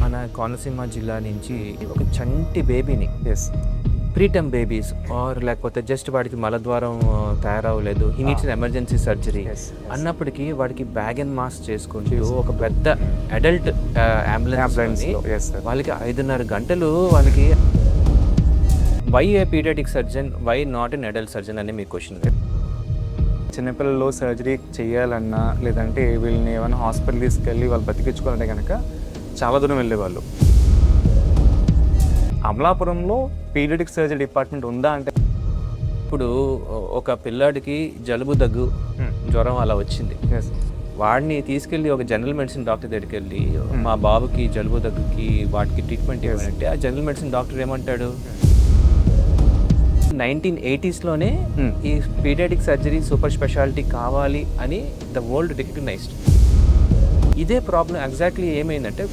మన కోనసీమ జిల్లా నుంచి ఒక చంటి బేబీని ప్రీటర్మ్ బేబీస్ ఆర్ లేకపోతే జస్ట్ వాడికి మలద్వారం తయారవ్వలేదు, హీ నీడ్స్ ఎమర్జెన్సీ సర్జరీ అన్నప్పటికీ వాడికి బ్యాగ్ అండ్ మాస్క్ చేసుకుంటూ ఒక పెద్ద అడల్ట్ అంబులెన్స్ వాళ్ళకి 5.5 గంటలు వాళ్ళకి why a paediatric surgeon, why not an adult surgeon అనే మీ క్వశ్చన్. చిన్నపిల్లల్లో సర్జరీ చేయాలన్నా లేదంటే వీళ్ళని ఏమైనా హాస్పిటల్ తీసుకెళ్ళి వాళ్ళు బతికించుకోవాలంటే కనుక చాలా దూరం వెళ్ళేవాళ్ళు. అమలాపురంలో పీడియాటిక్ సర్జరీ డిపార్ట్మెంట్ ఉందా అంటే, ఇప్పుడు ఒక పిల్లాడికి జలుబు దగ్గు జ్వరం అలా వచ్చింది, వాడిని తీసుకెళ్ళి ఒక జనరల్ మెడిసిన్ డాక్టర్ దగ్గరికి వెళ్ళి మా బాబుకి జలుబు దగ్గుకి వాటికి ట్రీట్మెంట్ ఇవ్వాలంటే ఆ జనరల్ మెడిసిన్ డాక్టర్ ఏమంటాడు, 1980s ఈ పీడియాటిక్ సర్జరీ సూపర్ స్పెషాలిటీ కావాలి అని ద వరల్డ్ రికగ్నైజ్డ్. ఇదే ప్రాబ్లం ఎగ్జాక్ట్లీ ఏమైందంటే,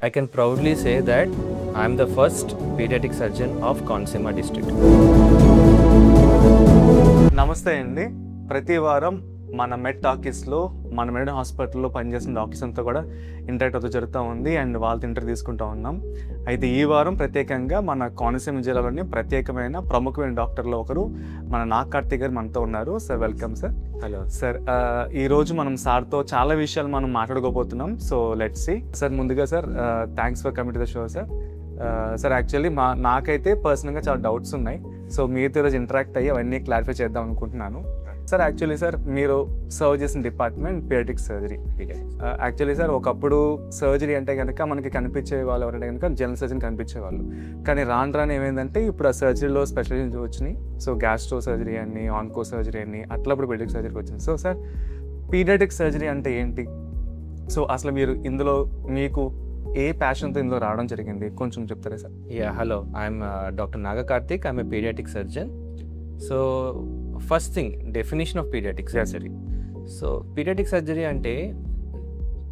I can proudly say that I'm the first paediatric surgeon of Konaseema district. నమస్తే అండి. ప్రతి వారం మన మెడ్ టాకీస్లో మన మెడ్ హాస్పిటల్లో పనిచేసిన డాక్టర్స్ అంతా కూడా ఇంటరాక్ట్ అవుతూ జరుగుతూ ఉంది అండ్ వాళ్ళతో ఇంటర్వ్యూ తీసుకుంటూ ఉన్నాం. అయితే ఈ వారం ప్రత్యేకంగా మన కోనసీమ జిల్లాలోని ప్రత్యేకమైన ప్రముఖమైన డాక్టర్లో ఒకరు మన నాగ్ కార్తిక్ గారు మనతో ఉన్నారు. Sir welcome sir. Hello sir, ఈరోజు మనం సార్తో చాలా విషయాలు మనం మాట్లాడుకోబోతున్నాం. So let's see. సార్ ముందుగా sir thanks for coming to the show sir. Sir actually నాకైతే పర్సనల్గా చాలా డౌట్స్ ఉన్నాయి. సో మీతో ఈరోజు ఇంటరాక్ట్ అయ్యి అవన్నీ క్లారిఫై చేద్దాం అనుకుంటున్నాను. సార్ యాక్చువల్లీ సార్ మీరు సర్వ్ చేసిన department paediatric surgery. Actually sir ఒకప్పుడు సర్జరీ అంటే కనుక మనకి కనిపించే వాళ్ళు ఎవరంటే కనుక జనరల్ సర్జన్ కనిపించేవాళ్ళు. కానీ రాను ఏమైందంటే ఇప్పుడు ఆ సర్జరీలో స్పెషలైజేషన్ వచ్చినాయి. సో గ్యాస్ట్రో సర్జరీ అని, ఆన్కో సర్జరీ అని, అట్లా ఇప్పుడు పీడియాటిక్ సర్జరీకి వచ్చింది. సో సార్ పీడియాటిక్ సర్జరీ అంటే ఏంటి? సో అసలు మీరు ఇందులో మీకు ఏ ప్యాషన్తో ఇందులో రావడం జరిగింది కొంచెం చెప్తారా sir? Hello, I'm doctor Naga Karthik. I'm a paediatric surgeon. So first thing, definition of paediatric surgery. So paediatric surgery అంటే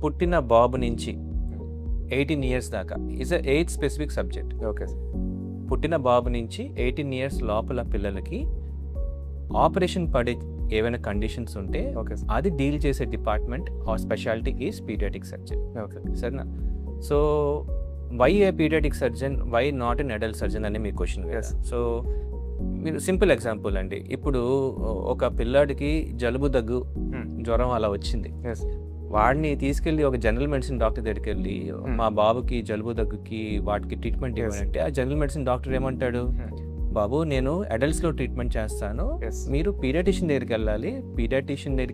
పుట్టిన బాబు నుంచి 18 years దాకా is a age specific subject. Okay sir. పుట్టిన బాబు నుంచి 18 years లోపల పిల్లలకి ఆపరేషన్ పడే ఏవైనా కండిషన్స్ ఉంటే ఓకే సార్, అది డీల్ చేసే department our speciality is paediatric surgery. Okay సరేనా? So why a paediatric surgeon, why not an adult surgeon అనే మీ క్వశ్చన్. సో మీరు సింపుల్ ఎగ్జాంపుల్ అండి, ఇప్పుడు ఒక పిల్లాడికి జలుబు దగ్గు జ్వరం అలా వచ్చింది, వాడిని తీసుకెళ్ళి ఒక జనరల్ మెడిసిన్ డాక్టర్ దగ్గరికి వెళ్ళి మా బాబుకి జలుబు దగ్గుకి వాటికి ట్రీట్మెంట్ ఇవ్వాలంటే ఆ జనరల్ మెడిసిన్ డాక్టర్ ఏమంటాడు, బాబు నేను అడల్ట్స్లో ట్రీట్మెంట్ చేస్తాను, మీరు పీడియాటిషియన్ దగ్గరికి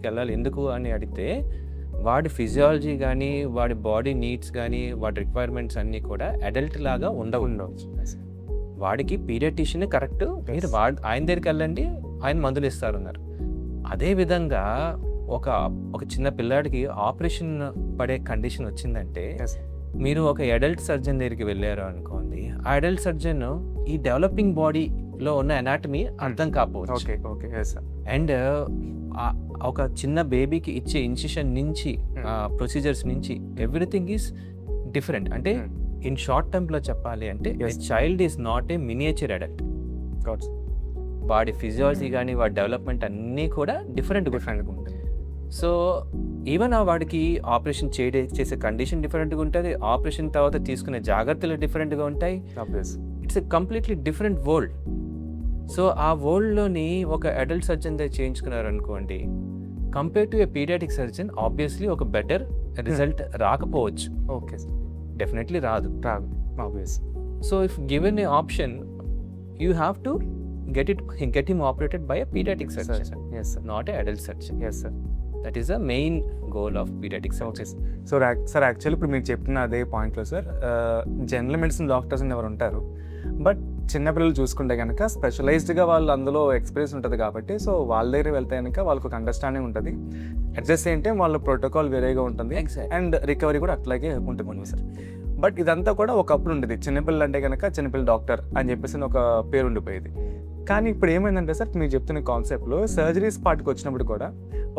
వెళ్ళాలి. ఎందుకు అని అడిగితే వాడి ఫిజియాలజీ కానీ వాడి బాడీ నీడ్స్ కానీ వాడి రిక్వైర్మెంట్స్ అన్నీ కూడా అడల్ట్ లాగా ఉండవచ్చు. వాడికి పీడియాటిషియన్ కరెక్ట్, మీరు ఆయన దగ్గరికి వెళ్ళండి, ఆయన మందులు ఇస్తారన్నారు. అదేవిధంగా ఒక చిన్న పిల్లాడికి ఆపరేషన్ పడే కండిషన్ వచ్చిందంటే మీరు ఒక అడల్ట్ సర్జన్ దగ్గరికి వెళ్ళారు అనుకోండి, ఆ అడల్ట్ సర్జన్ ఈ డెవలపింగ్ బాడీలో ఉన్న అనాటమీ అర్థం కాకపోవచ్చు. అండ్ ఒక చిన్న బేబీకి ఇచ్చే ఇన్సిషన్ నుంచి ప్రొసీజర్స్ నుంచి ఎవ్రీథింగ్ ఈజ్ డిఫరెంట్. అంటే ఇన్ షార్ట్ టర్మ్లో చెప్పాలి అంటే child is not a miniature adult. వాడి ఫిజియాలజీ కానీ వాడి డెవలప్మెంట్ అన్నీ కూడా డిఫరెంట్గా ఉంటాయి. సో ఈవెన్ వాడికి ఆపరేషన్ చేసే కండిషన్ డిఫరెంట్గా ఉంటుంది, ఆపరేషన్ తర్వాత తీసుకునే జాగ్రత్తలు డిఫరెంట్గా ఉంటాయి. It's a completely different world. So ఆ వరల్డ్లోని ఒక అడల్ట్ సర్జన్ దగ్గర చేయించుకున్నారనుకోండి, compare to a paediatric surgeon obviously ఒక బెటర్ రిజల్ట్ రాకపోవచ్చు. ఓకే, డెఫినెట్లీ రాదు obvious. So if given a option you have to get him operated by a pediatric surgeon. Yes sir. Not a adult surgeon. Yes sir. That is the main goal of pediatric surgery. So sir actually ఇప్పుడు మీరు చెప్పిన అదే పాయింట్లో sir, general medicine doctors ఎవరు ఉంటారు, but చిన్నపిల్లలు చూసుకుంటే కనుక స్పెషలైజ్డ్గా వాళ్ళు అందులో ఎక్స్పీరియన్స్ ఉంటుంది కాబట్టి సో వాళ్ళ దగ్గర వెళ్తే కనుక వాళ్ళకి ఒక అండర్స్టాండింగ్ ఉంటుంది. అట్ ద సేమ్ టైం వాళ్ళ ప్రోటోకాల్ వేరేగా ఉంటుంది అండ్ రికవరీ కూడా అట్లాగే ఉంటుంది సార్. బట్ ఇదంతా కూడా ఒకప్పుడు ఉండేది, చిన్నపిల్లలు అంటే కనుక చిన్నపిల్లల డాక్టర్ అని చెప్పేసి ఒక పేరు ఉండిపోయేది. కానీ ఇప్పుడు ఏమైందంటే సార్, మీరు చెప్తున్న కాన్సెప్ట్లో సర్జరీస్ పార్ట్కి వచ్చినప్పుడు కూడా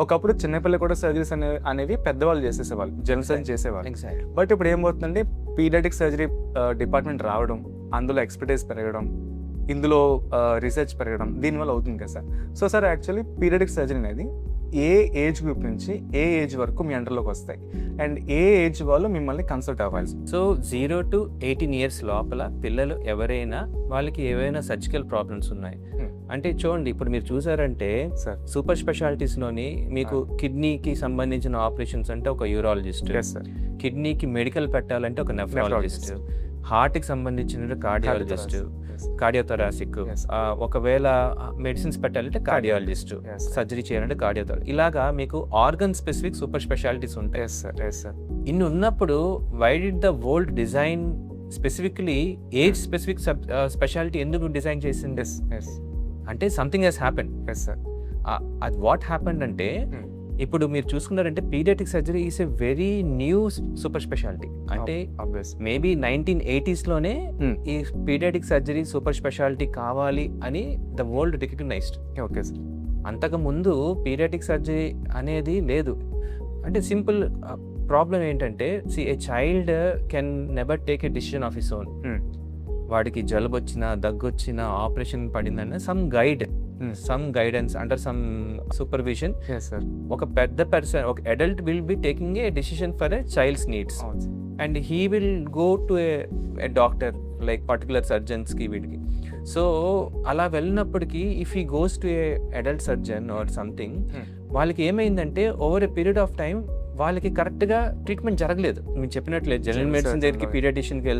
ఒకప్పుడు చిన్నపిల్లలు కూడా సర్జరీస్ అనేవి పెద్దవాళ్ళు చేసేసేవాళ్ళు, జనరల్ సర్జన్ చేసేవాళ్ళు. బట్ ఇప్పుడు ఏమవుతుందంటే పీడియాటిక్ సర్జరీ డిపార్ట్మెంట్ రావడం, అందులో ఎక్స్పర్టైజ్ పెరగడం, ఇందులో రీసెర్చ్ పెరగడం, దీనివల్ల అవుతుంది కదా sir. So sir actually paediatric surgery అనేది ఏ ఏజ్ గ్రూప్ నుంచి ఏ ఏజ్ వరకు మీ అండర్లోకి వస్తాయి అండ్ ఏ ఏజ్ వాళ్ళు మిమ్మల్ని కన్సల్ట్ అవ్వాలి? సో 0 to 18 years లోపల పిల్లలు ఎవరైనా వాళ్ళకి ఏవైనా సర్జికల్ ప్రాబ్లమ్స్ ఉన్నాయి అంటే చూడండి, ఇప్పుడు మీరు చూసారంటే సార్ సూపర్ స్పెషాలిటీస్లోని మీకు కిడ్నీకి సంబంధించిన ఆపరేషన్స్ అంటే ఒక యూరాలజిస్ట్, సార్ కిడ్నీకి మెడికల్ పెట్టాలంటే ఒక నెఫ్రాలజిస్ట్, హార్ట్కి సంబంధించిన కార్డియాలజిస్ట్, కార్డియోథొరాసిక్, ఒకవేళ మెడిసిన్స్ పెట్టాలంటే కార్డియాలజిస్ట్, సర్జరీ చేయాలంటే కార్డియోథొరాసిక్, ఇలాగా మీకు ఆర్గన్ స్పెసిఫిక్ సూపర్ స్పెషాలిటీస్ ఉంటాయి. ఇన్ని ఉన్నప్పుడు why did the world design specifically age specific speciality ఎందుకు డిజైన్ చేసింది అంటే సంథింగ్ హెస్ హ్యాపెన్. అది వాట్ హ్యాపెండ్ అంటే ఇప్పుడు మీరు చూసుకున్నారంటే paediatric surgery is a very new super speciality. అంటే మేబీ 1980s లోనే ఈ పీడియాట్రిక్ సర్జరీ సూపర్ స్పెషాలిటీ కావాలి అని the world recognised. Okay sir. అంతకు ముందు పీడియాట్రిక్ సర్జరీ అనేది లేదు. అంటే సింపుల్ ప్రాబ్లం ఏంటంటే a child can never take a decision of his own. వాడికి జలుబు వచ్చినా దగ్గు వచ్చినా ఆపరేషన్ పడిందన్న some guidance under some supervision ఒక పెద్ద పర్సన్, ఒక adult will be taking a decision for a child's needs and he will go to a doctor like particular సర్జన్స్కి వీటికి. సో అలా వెళ్ళినప్పటికీ if he goes to a adult surgeon or something, వాళ్ళకి ఏమైందంటే over a period of time వాళ్ళకి కరెక్ట్గా treatment జరగలేదు. మీరు చెప్పినట్లే జనరల్ మెడిసిన్ దగ్గరికి పీడియాట్రిషియన్కి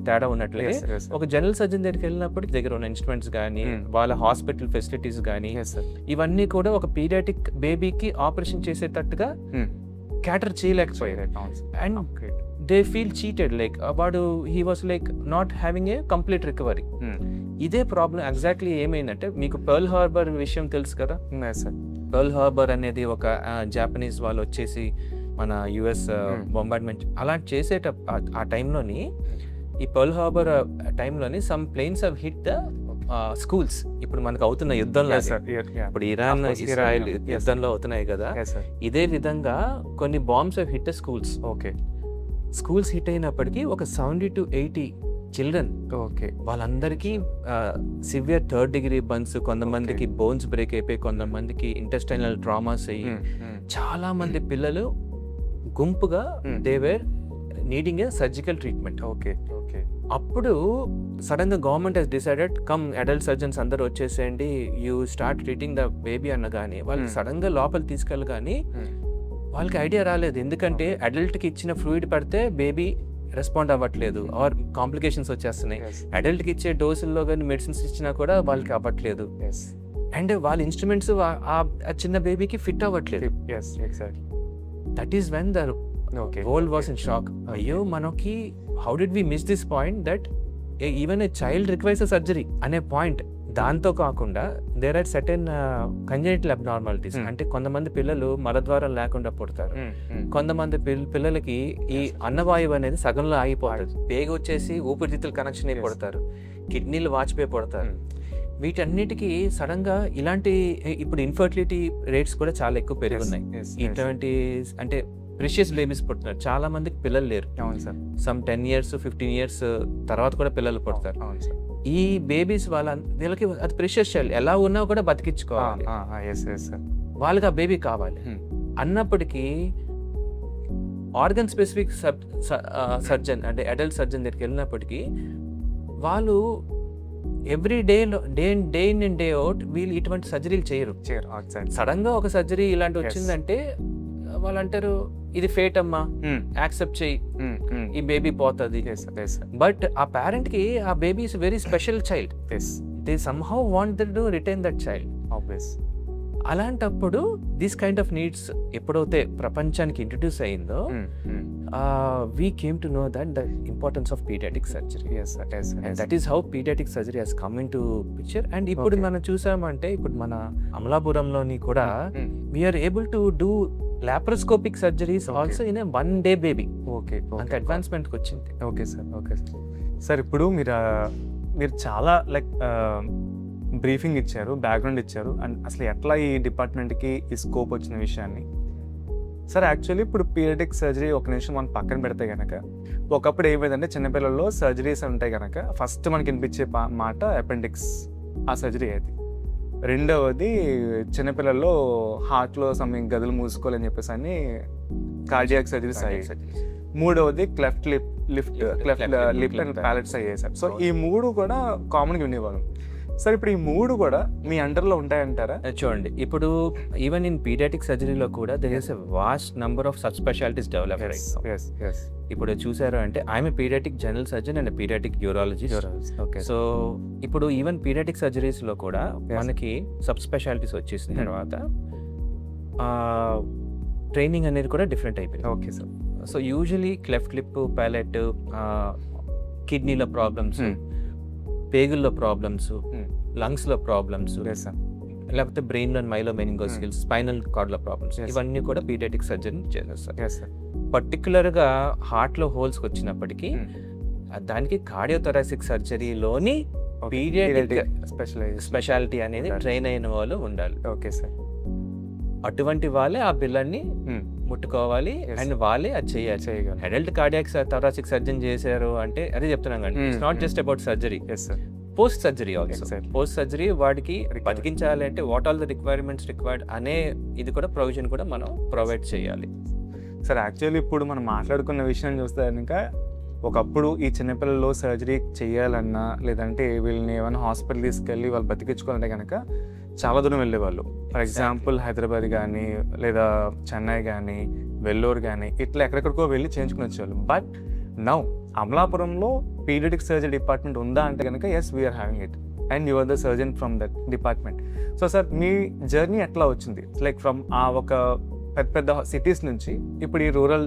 తేడా ఉన్నట్లే ఒక జనరల్ సర్జన్ దగ్గరికి వెళ్ళినప్పటికీ దగ్గర ఉన్న ఇన్స్ట్రుమెంట్స్ కానీ వాళ్ళ హాస్పిటల్ ఫెసిలిటీస్ కానీ ఇవన్నీ కూడా ఒక పీడియాట్రిక్ బేబీకి ఆపరేషన్ చేసేటట్టుగా క్యాటర్ చేయలేకపోయారు. And they feel cheated, like వాడు he was like not having a complete recovery. ఇదే ప్రాబ్లం ఎగ్జాక్ట్లీ ఏమైందంటే మీకు పర్ల్ హార్బర్ విషయం తెలుసు కదా సార్. పర్ల్ హార్బర్ అనేది ఒక జాపనీస్ వాళ్ళు వచ్చేసి మన యుఎస్ బొంబార్డ్మెంట్ అలా చేసేట ఆ టైంలోని, ఈ పర్ల్ హార్బర్ టైంలోని some planes have hit the schools. ఇప్పుడు మనకు అవుతున్న యుద్ధంలో ఇప్పుడు ఇరాన్ ఇజ్రాయెల్ యుద్ధంలో అవుతున్నాయి కదా, ఇదే విధంగా కొన్ని bombs have hit the schools. Okay. Schools hit అయినప్పటికీ ఒక 70 to 80 చిల్డ్రన్, ఓకే, వాళ్ళందరికీ సివియర్ 3rd degree బర్న్స్, కొంతమందికి బోన్స్ బ్రేక్ అయిపోయి, కొంతమందికి ఇంటెస్టైనల్ ట్రామాస్ అయ్యి, చాలా మంది పిల్లలు గుంపుగా they were needing a surgical treatment. Okay okay. అప్పుడు సడన్ గా government has decided come adult surgeons అందరూ వచ్చేసేయండి, you start treating the baby అన్నగాని వాళ్ళకి సడన్ గా లోపల తీసుకెళ్ళగాని వాళ్ళకి ఐడియా రాలేదు. ఎందుకంటే అడల్ట్కి ఇచ్చిన ఫ్లూయిడ్ పడితే బేబీ రెస్పాండ్ అవ్వట్లేదు ఆర్ కాంప్లికేషన్స్ వచ్చేస్తున్నాయి. అడల్ట్కి ఇచ్చే డోసుల్లో కానీ మెడిసిన్స్ ఇచ్చినా కూడా వాళ్ళకి అవ్వట్లేదు. అండ్ వాళ్ళ ఇన్స్ట్రుమెంట్స్ ఆ చిన్న బేబీకి ఫిట్ అవ్వట్లేదు. That is when the world was in shock. అయ్యో మనకి how did we miss this point that even a child requires surgery అనే పాయింట్. దాంతో కాకుండా there are certain congenital abnormalities. అంటే కొంతమంది పిల్లలు మలద్వారం లేకుండా పుడతారు, కొంతమంది పిల్లలకి ఈ అన్నవాయువు అనేది సగంలో ఆగిపోతుంది, పేగ వచ్చేసి ఊపిరితిత్తుల కనెక్షన్ అయి పుడతారు, కిడ్నీలు వాచిపోయి పుడతారు. వీటన్నిటికీ సడన్ గా ఇలాంటి ఇప్పుడు ఇన్ఫర్టిలిటీ రేట్స్ కూడా చాలా ఎక్కువ పెరుగున్నాయి. ఇటువంటి అంటే ప్రెషియస్ బేబీస్ పుడుతున్నారు, చాలా మందికి పిల్లలు లేరు. సమ్ 10 years 15 years తర్వాత కూడా పిల్లలు పుడతారు. ఈ బేబీస్ వీళ్ళకి అది ప్రెషియస్ చైల్డ్, ఎలా ఉన్నా కూడా బతికించుకోవాలి, వాళ్ళకి ఆ బేబీ కావాలి అన్నప్పటికీ ఆర్గన్ స్పెసిఫిక్ సర్జన్ అంటే అడల్ట్ సర్జన్ దగ్గరికి వెళ్ళినప్పటికీ వాళ్ళు every day in and day out వీళ్ళు ఇటువంటి సర్జరీలు చేయరు. సడన్ గా ఒక సర్జరీ ఇలాంటి వచ్చిందంటే వాళ్ళు అంటారు ఇది ఫేట్ అమ్మా, యాక్సెప్ట్ చెయ్యి, ఈ బేబీ పోతుంది. బట్ ఆ పేరెంట్ కి ఆ baby is very special child, they somehow want to retain that child. అలాంటప్పుడు దిస్ కైండ్ ఆఫ్ నీడ్స్ ఎప్పుడైతే ప్రపంచానికి ఇంట్రడ్యూస్ అయిందో we came to know that the importance of pediatric surgery. And that is how pediatric surgery has come into picture. And ఇప్పుడు మనం చూసామంటే ఇప్పుడు మన అమలాపురంలోని కూడా we are able to do laparoscopic surgeries also in a 1 day baby. అంత అడ్వాన్స్మెంట్కి వచ్చింది. Okay sir. ఇప్పుడు మీరు చాలా లైక్ బ్రీఫింగ్ ఇచ్చారు, బ్యాక్గ్రౌండ్ ఇచ్చారు, అండ్ అసలు ఎట్లా ఈ డిపార్ట్మెంట్కి ఈ స్కోప్ వచ్చిన విషయాన్ని. సార్ యాక్చువల్లీ ఇప్పుడు పీడియాట్రిక్ సర్జరీ ఒక నిమిషం మనం పక్కన పెడితే కనుక, ఒకప్పుడు ఏమైందంటే చిన్నపిల్లల్లో సర్జరీస్ ఉంటాయి కనుక ఫస్ట్ మనకి వినిపించే మాట అపెండిక్స్, ఆ సర్జరీ అది రెండవది చిన్నపిల్లల్లో హార్ట్లో సంథింగ్ గదులు మూసుకోవాలని చెప్పేసి అని కార్డియాక్ సర్జరీస్ అయ్యాయి. మూడవది క్లెఫ్ట్ లిప్ అండ్ ప్యాలెట్స్ అయ్యాయి సార్. సో ఈ 3 కూడా కామన్గా ఉండేవాళ్ళం సార్. ఇప్పుడు ఈ 3 కూడా మీ అండర్లో ఉంటాయంటారా? చూడండి, ఇప్పుడు ఈవెన్ ఇన్ పీడియాటిక్ సర్జరీలో కూడా there is a vast number of sub specialities develop. ఇప్పుడు చూసారు అంటే I'm a paediatric general surgeon and paediatric urology. So ఇప్పుడు ఈవెన్ పీడియాటిక్ సర్జరీస్లో కూడా మనకి సబ్ స్పెషాలిటీస్ వచ్చేసిన తర్వాత ట్రైనింగ్ అనేది కూడా డిఫరెంట్ అయిపోయింది. Okay sir. So usually cleft lip, palate, కిడ్నీలో ప్రాబ్లమ్స్, పేగుల్లో ప్రాబ్లమ్స్, లంగ్స్లో ప్రాబ్లమ్స్, లేకపోతే బ్రెయిన్లో మైలోమెనింగోసిల్స్, స్పైనల్ కార్డ్లో ప్రాబ్లమ్స్, ఇవన్నీ కూడా పీడియాటిక్ సర్జరీ చేస్తారు. పర్టికులర్గా హార్ట్లో హోల్స్కి వచ్చినప్పటికీ దానికి కార్డియోథొరాసిక్ సర్జరీలోని పీడియాటిక్ స్పెషాలిటీ అనేది ట్రైన్ అయిన వాళ్ళు ఉండాలి. Okay sir. అటువంటి వాళ్ళే ఆ పిల్లల్ని ముట్టుకోవాలి అండ్ వాళ్ళే అది చేయాలి. అడల్ట్ కార్డియాక్ థొరాసిక్ సర్జన్ చేశారు అంటే అదే చెప్తున్నాం కండి, it's not just about surgery, post surgery also. Post surgery వాడికి బతికించాలి అంటే what all the requirements required అనే ఇది కూడా ప్రొవిజన్ కూడా మనం ప్రొవైడ్ చేయాలి. సార్ యాక్చువల్లీ ఇప్పుడు మనం మాట్లాడుకున్న విషయం చూస్తే కనుక ఒకప్పుడు ఈ చిన్నపిల్లల్లో సర్జరీ చేయాలన్నా లేదంటే వీళ్ళని ఏమైనా హాస్పిటల్ తీసుకెళ్ళి వాళ్ళు బతికించుకోవాలంటే కనుక చాలా దూరం వెళ్ళేవాళ్ళు. ఫర్ ఎగ్జాంపుల్ హైదరాబాద్ కానీ లేదా చెన్నై కానీ వెల్లూరు కానీ ఇట్లా ఎక్కడెక్కడికో వెళ్ళి చేయించుకుని వచ్చేవాళ్ళు. బట్ నౌ అమలాపురంలో పీడియాటిక్ సర్జరీ డిపార్ట్మెంట్ ఉందా అంటే కనుక yes we're having it and you are the surgeon from that department. So sir మీ జర్నీ ఎట్లా వచ్చింది? లైక్ ఫ్రమ్ ఆ ఒక పెద్ద పెద్ద సిటీస్ నుంచి ఇప్పుడు ఈ రూరల్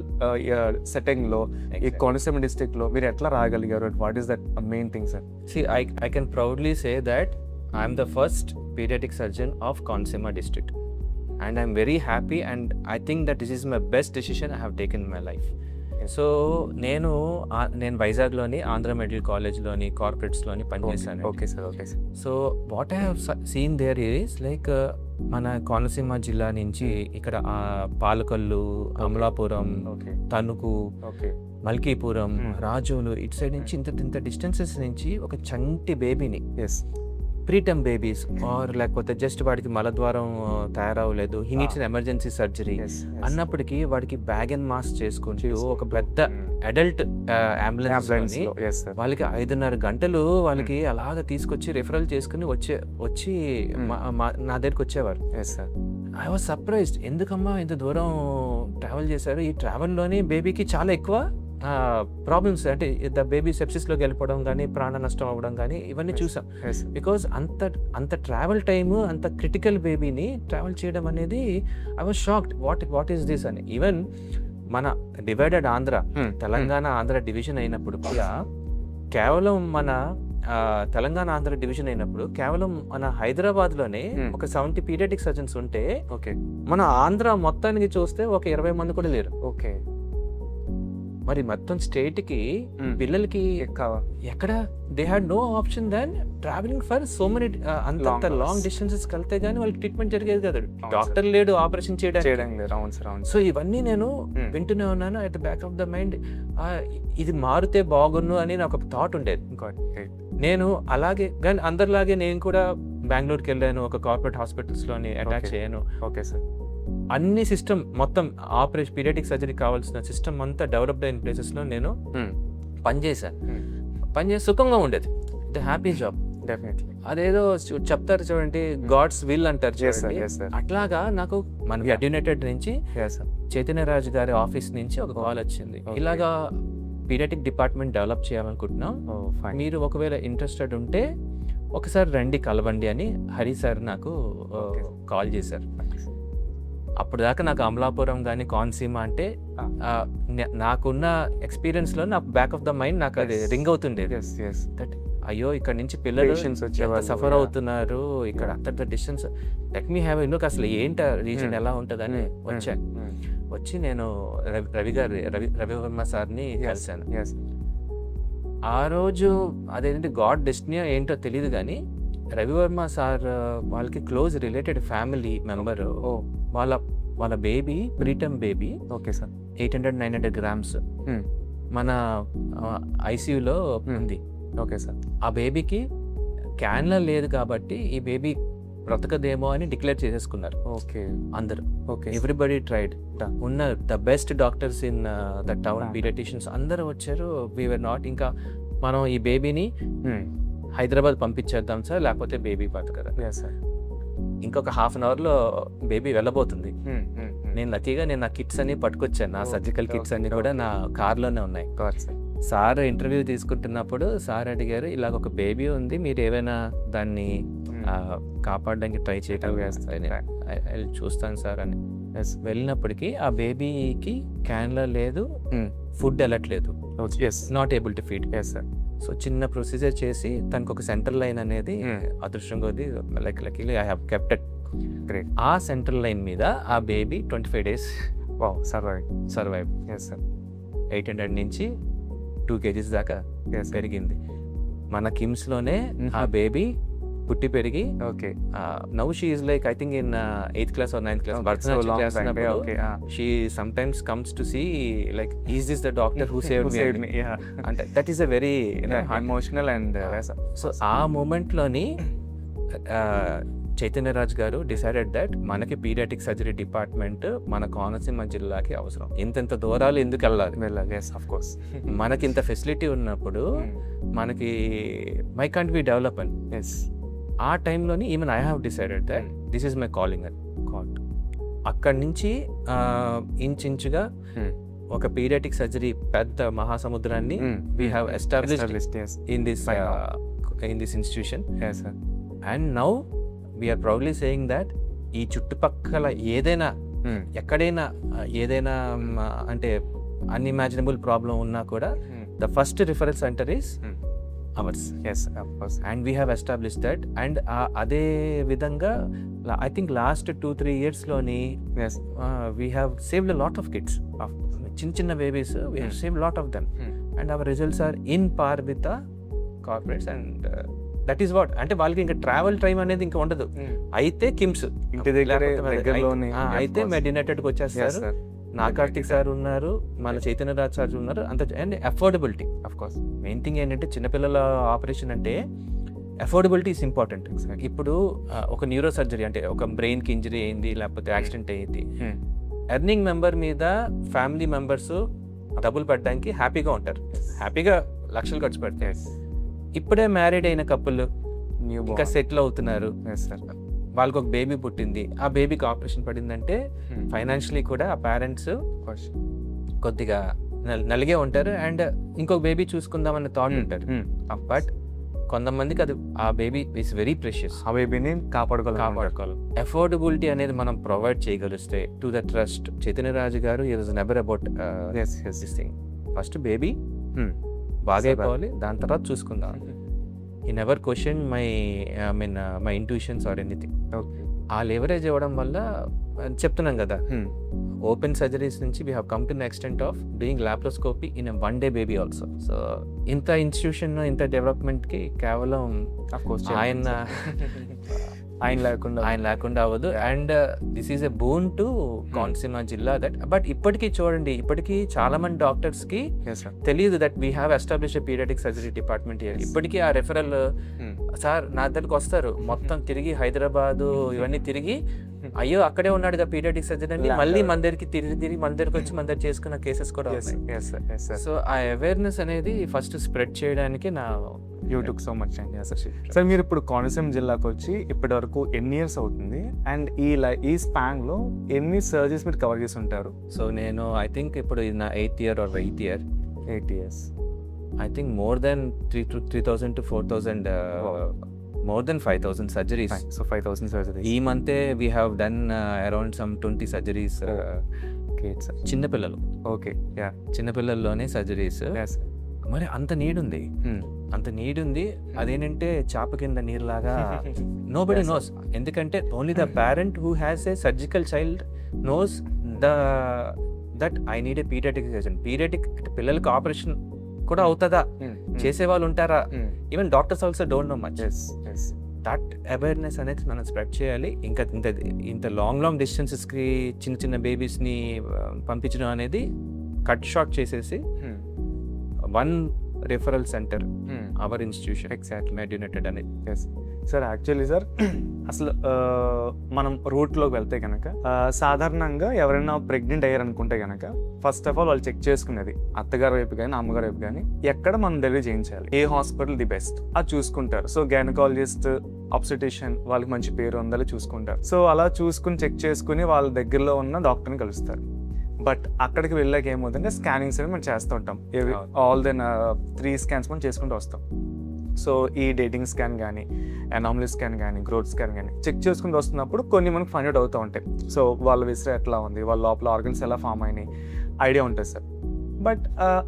సెట్టింగ్లో ఈ కోనసీమ డిస్ట్రిక్ట్లో మీరు ఎట్లా రాగలిగారు? What is that main thing sir? See, I can proudly say that I am the first pediatric surgeon of Konaseema district, and I am very happy, and I think that this is my best decision I have taken in my life. So నేను వైజాగ్లోని Andhra medical కాలేజ్లోని కార్పొరేట్స్లోని పనిచేశాను. Okay sir. Okay sir. So what I have seen there is like మన కోనసీమ జిల్లా నుంచి ఇక్కడ పాలకొల్లు, అమలాపురం, తణుకు, మల్కీపురం, రాజోలు ఇటు సైడ్ నుంచి ఇంత డిస్టెన్సెస్ నుంచి ఒక చంటి బేబీని, ప్రీటమ్ బేబీస్ ఆర్ లేకపోతే జస్ట్ వాడికి మలద్వారం తయారవ్వలేదు, హీ నీడ్స్ ఎమర్జెన్సీ సర్జరీ అన్నప్పటికీ వాడికి బ్యాగ్ అండ్ మాస్క్ చేసుకుంటూ ఒక పెద్ద అడల్ట్ అంబులెన్స్ వాళ్ళకి 5.5 గంటలు వాళ్ళకి అలాగ తీసుకొచ్చి రిఫరల్ చేసుకుని వచ్చి నా దగ్గరికి వచ్చేవారు. ఐ వాజ్ సర్ప్రైజ్డ్, ఎందుకమ్మా ఇంత దూరం ట్రావెల్ చేశారు? ఈ ట్రావెల్లోని బేబీకి చాలా ఎక్కువ ప్రాబ్లమ్స్, అంటే ద బేబీ సెప్సిస్లోకి వెళ్ళిపోవడం కానీ, ప్రాణ నష్టం అవ్వడం కానీ ఇవన్నీ చూసాం. బికాజ్ అంత ట్రావెల్ టైమ్, అంత క్రిటికల్ బేబీని ట్రావెల్ చేయడం అనేది I was shocked, what is this అని. ఈవెన్ మన డివైడెడ్ ఆంధ్ర, తెలంగాణ ఆంధ్ర డివిజన్ అయినప్పుడు కూడా కేవలం మన తెలంగాణ ఆంధ్ర డివిజన్ అయినప్పుడు కేవలం మన హైదరాబాద్లోనే ఒక 70 పీడియాటిక్ సర్జన్స్ ఉంటే, మన ఆంధ్ర మొత్తానికి చూస్తే ఒక 20 మంది కూడా లేరు. ఓకే. మరి మొత్తం స్టేట్కి పిల్లలకి ఎక్కడ they had no option than travelling for so many అంత లాంగ్ డిస్టెన్సెస్కి వెళ్తే కానీ వాళ్ళకి ట్రీట్మెంట్ జరిగేది కదా. డాక్టర్ లేడు ఆపరేషన్ చేయడానికి. సో ఇవన్నీ నేను వింటూనే ఉన్నాను. At the back of the mind ఇది మారితే బాగున్ను అని నాకు ఒక థాట్ ఉండేది. నేను అలాగే కానీ అందరిలాగే నేను కూడా బెంగళూరుకి వెళ్ళాను, ఒక కార్పొరేట్ హాస్పిటల్స్లోని అటాచ్ అయ్యాను. Okay sir. అన్ని సిస్టమ్ మొత్తం ఆపరేషన్ పీడియాటిక్ సర్జరీ కావాల్సిన సిస్టమ్ అంతా డెవలప్డ్ అయిన ప్లేసెస్లో నేను పనిచేసి సుఖంగా ఉండేది. The happy job. డెఫినెట్లీ. అదేదో చెప్తారు చూడండి, గాడ్స్ విల్ అంటారు చూడండి, అట్లాగా నాకు మన యునైటెడ్ నుంచి చైతన్యరాజు గారి ఆఫీస్ నుంచి ఒక కాల్ వచ్చింది, ఇలాగా పీడియాటిక్ డిపార్ట్మెంట్ డెవలప్ చేయాలనుకుంటున్నాం, మీరు ఒకవేళ ఇంట్రెస్టెడ్ ఉంటే ఒకసారి రండి కలవండి అని హరి సార్ నాకు కాల్ చేశారు. అప్పుడు దాకా నాకు అమలాపురం కానీ కోనసీమ అంటే నాకున్న ఎక్స్పీరియన్స్లో నాకు బ్యాక్ ఆఫ్ ద మైండ్ నాకు అది రింగ్ అవుతుండేది. దట్ అయ్యో ఇక్కడ నుంచి పిల్లలు సఫర్ అవుతున్నారు, ఇక్కడ అంత distance, let me have look అసలు ఏంట రీజన్ ఎలా ఉంటుందని వచ్చి నేను రవివర్మ సార్ని కలిశాను. ఆ రోజు అదేంటి గాడ్ డెస్టినీ ఏంటో తెలియదు కానీ రవివర్మ సార్ వాళ్ళకి క్లోజ్ రిలేటెడ్ ఫ్యామిలీ మెంబర్, వాళ్ళ baby preterm baby, okay sir, 800-900 grams మన ఐసీయూలో ఉంది. Okay sir. ఆ బేబీకి క్యాన్లా లేదు కాబట్టి ఈ బేబీ బ్రతకదేమో అని డిక్లేర్ చేసేసుకున్నారు ఓకే అందరూ. Okay everybody tried. ఉన్న the best doctors in the town, paediatricians అందరూ వచ్చారు. వీఆర్ నాట్, ఇంకా మనం ఈ బేబీని హైదరాబాద్ పంపించేద్దాం సార్, లేకపోతే బేబీ బతకదా. ఇంకొక హాఫ్ అన్ అవర్లో బేబీ వెళ్ళబోతుంది. నేను లక్కీగా నా కిట్స్ అన్ని పట్టుకొచ్చాను, నా సర్జికల్ కిట్స్ అన్ని కూడా నా కార్లోనే ఉన్నాయి. సార్ ఇంటర్వ్యూ తీసుకుంటున్నప్పుడు సార్ అడిగారు, ఇలాగ ఒక బేబీ ఉంది, మీరు ఏమైనా దాన్ని కాపాడడానికి ట్రై చేయడం చూస్తాను సార్ అని. వెళ్ళినప్పటికీ ఆ బేబీకి క్యాన్లా లేదు, ఫుడ్ వెళ్ళట్లేదు, not able to feed. So చిన్న ప్రొసీజర్ చేసి తనకు ఒక సెంట్రల్ లైన్ అనేది అదృష్టం కొద్ది luckily I have kept it. Great. ఆ సెంట్రల్ లైన్ మీద ఆ బేబీ 25 days సర్వైవ్. 800 నుంచి 2 kgs దాకా పెరిగింది. మన కిమ్స్లోనే ఆ బేబీ పుట్టి పెరిగి okay now she is like I think in 8th class or 9th class. She sometimes comes to see like, is this the doctor who saved me? And that is a very emotional and so ఆ మూమెంట్లోని చైతన్యరాజ్ గారు decided that మనకి paediatric surgery department మన కోనసీమ జిల్లాకి అవసరం. ఇంత దూరాలు ఎందుకు వెళ్ళాలి? ఆఫ్ కోర్స్ మనకి ఇంత ఫెసిలిటీ ఉన్నప్పుడు మనకి వై కాంట్ వి డెవలప్ అని. ఆ టైంలోని even I have decided that this is my calling అని. అక్కడి నుంచి ఇంచుగా ఒక పీడియాట్రిక్ సర్జరీ పెద్ద మహాసముద్రాన్ని we have established in this institution. And now we are proudly saying that ఈ చుట్టుపక్కల ఏదైనా ఎక్కడైనా ఏదైనా అంటే అన్ఇమాజినబుల్ ప్రాబ్లం ఉన్నా కూడా the first referral centre is ours. Yes, of course. And we have established that. And అదే విధంగా I think last 2-3 years లోని we have saved a lot of kids, చిన్న babies. We have saved a lot of them. And our results are in par with the corporates. And that is what, అంటే వాళ్ళకి ఇంకా travel time అనేది ఇంకా ఉండదు. అయితే కిమ్స్ ఇంటి దగ్గరలోనే అయితే మెడినేటెడ్కి వచ్చేస్తారు. నాకార్తిక్ సార్ ఉన్నారు, మన చైతన్యరాజ్ సార్ ఉన్నారు. And affordability of course main thing ఏంటంటే చిన్నపిల్లల ఆపరేషన్ అంటే అఫోర్డబిలిటీ ఈస్ ఇంపార్టెంట్. ఇప్పుడు ఒక న్యూరో సర్జరీ అంటే ఒక బ్రెయిన్కి ఇంజరీ అయింది లేకపోతే యాక్సిడెంట్ అయ్యింది, ఎర్నింగ్ మెంబర్ మీద ఫ్యామిలీ మెంబర్స్ డబ్బులు పెట్టడానికి హ్యాపీగా ఉంటారు, హ్యాపీగా లక్షలు ఖర్చు పెడతారు. ఇప్పుడే మ్యారీడ్ అయిన కపుల్ ఇంకా సెటిల్ అవుతున్నారు, వాళ్ళకి ఒక బేబీ పుట్టింది, ఆ బేబీకి ఆపరేషన్ పడిందంటే ఫైనాన్షియలీ కూడా ఆ పేరెంట్స్ కొద్దిగా నలిగే ఉంటారు. అండ్ ఇంకొక బేబీ చూసుకుందామన్న థాట్ ఉంటారు. బట్ కొంతమందికి అది ఆ బేబీ ఇస్ వెరీ ప్రెషియస్, ఆ బేబీని కాపాడుకోవాలి. అఫోర్డబిలిటీ అనేది మనం ప్రొవైడ్ చేయగలిస్తే టు ద ట్రస్ట్. చైతన్యరాజు గారు it was never about this thing. First baby బాగా అయిపోవాలి, దాని తర్వాత చూసుకుందాం. He never questioned my intuitions or anything. ఆ లెవరేజ్ ఇవ్వడం వల్ల చెప్తున్నాం కదా, ఓపెన్ సర్జరీస్ నుంచి we have come to the extent of doing laparoscopy in 1 day baby also. So ఇంత ఇన్స్టిట్యూషన్ ఇంత డెవలప్మెంట్కి కేవలం ఆయన లేకుండా అవ్వదు. And this is a boon to Konaseema జిల్లా దట్. బట్ ఇప్పటికీ చూడండి, ఇప్పటికీ చాలా మంది డాక్టర్స్ కి తెలియదు that we have establish paediatric surgery department here. ఇప్పటికీ ఆ రెఫరల్ సార్ నా దగ్గరికి వస్తారు, మొత్తం తిరిగి హైదరాబాదు ఇవన్నీ తిరిగి, అయ్యో అక్కడే ఉన్నాడు కదా పీడియాట్రిక్ సర్జరీ అని మళ్ళీ మన దగ్గరికి తిరిగి మన దగ్గరికి వచ్చి మన దగ్గర చేసుకున్న కేసెస్ కూడా ఉన్నాయి. సో ఆ అవేర్నెస్ అనేది ఫస్ట్ స్ప్రెడ్ చేయడానికి నా యూ టుక్ సో మచ్ అండి. సార్ మీరు ఇప్పుడు కోనసీమ జిల్లాకు వచ్చి ఇప్పటి వరకు ఎన్ని ఇయర్స్ అవుతుంది, అండ్ ఈ స్పాన్ లో ఎన్ని సర్జరీస్ మీరు కవర్ చేసి ఉంటారు? సో నేను ఐ థింక్ ఇప్పుడు నా 8th year or 8th year. 8 years. I think more than 3,000 to 4,000 more than 5,000 surgeries. So 5,000 surgeries. ఈ మంతే we have done around some 20 surgeries. Kids. చిన్నపిల్లలు. ఓకే యా, చిన్నపిల్లల్లోనే సర్జరీస్. మరి అంత నీడ్ ఉంది. అదేంటంటే చాప కింద నీరులాగా నోబడి నోస్. ఎందుకంటే only the parent who has a surgical child knows that I need a paediatric surgeon. Paediatric పిల్లలకి ఆపరేషన్ కూడా అవుతుందా, చేసేవాళ్ళు ఉంటారా, even doctors also don't know much. That awareness అనేది మనం స్ప్రెడ్ చేయాలి. ఇంకా ఇంత లాంగ్ డిస్టెన్సెస్కి చిన్న బేబీస్ని పంపించడం అనేది కట్ షార్ట్ చేసేసి 1 referral center, our institution, exactly, Medinated అనేది. సార్ యాక్చువల్లీ సార్ అసలు మనం రూట్లోకి వెళ్తే కనుక సాధారణంగా ఎవరైనా ప్రెగ్నెంట్ అయ్యారు అనుకుంటే కనుక ఫస్ట్ ఆఫ్ ఆల్ వాళ్ళు చెక్ చేసుకునేది అత్తగారి వైపు కానీ అమ్మగారి వైపు కానీ ఎక్కడ మనం డెలివరీ చేయించాలి, ఏ హాస్పిటల్ ది బెస్ట్ అది చూసుకుంటారు. సో గైనకాలజిస్ట్, ఆబ్స్టెటిషియన్ వాళ్ళకి మంచి పేరు ఉందని చూసుకుంటారు. సో అలా చూసుకుని చెక్ చేసుకుని వాళ్ళ దగ్గరలో ఉన్న డాక్టర్ని కలుస్తారు. బట్ అక్కడికి వెళ్ళాక ఏమవుతుందంటే స్కానింగ్స్ అని మనం చేస్తూ ఉంటాం. ఆల్ దెన్ 3 స్కాన్స్ మనం చేసుకుంటూ వస్తాం. సో ఈ డేటింగ్ స్కాన్ కానీ, అనామలీ స్కాన్ కానీ, గ్రోత్ స్కాన్ కానీ చెక్ చేసుకుంటూ వస్తున్నప్పుడు కొన్ని మనకు ఫైండ్ అవుట్ అవుతూ ఉంటాయి. సో వాళ్ళ విసర ఎట్లా ఉంది, వాళ్ళ లోపల ఆర్గన్స్ ఎలా ఫామ్ అయినాయి ఐడియా ఉంటుంది సార్. బట్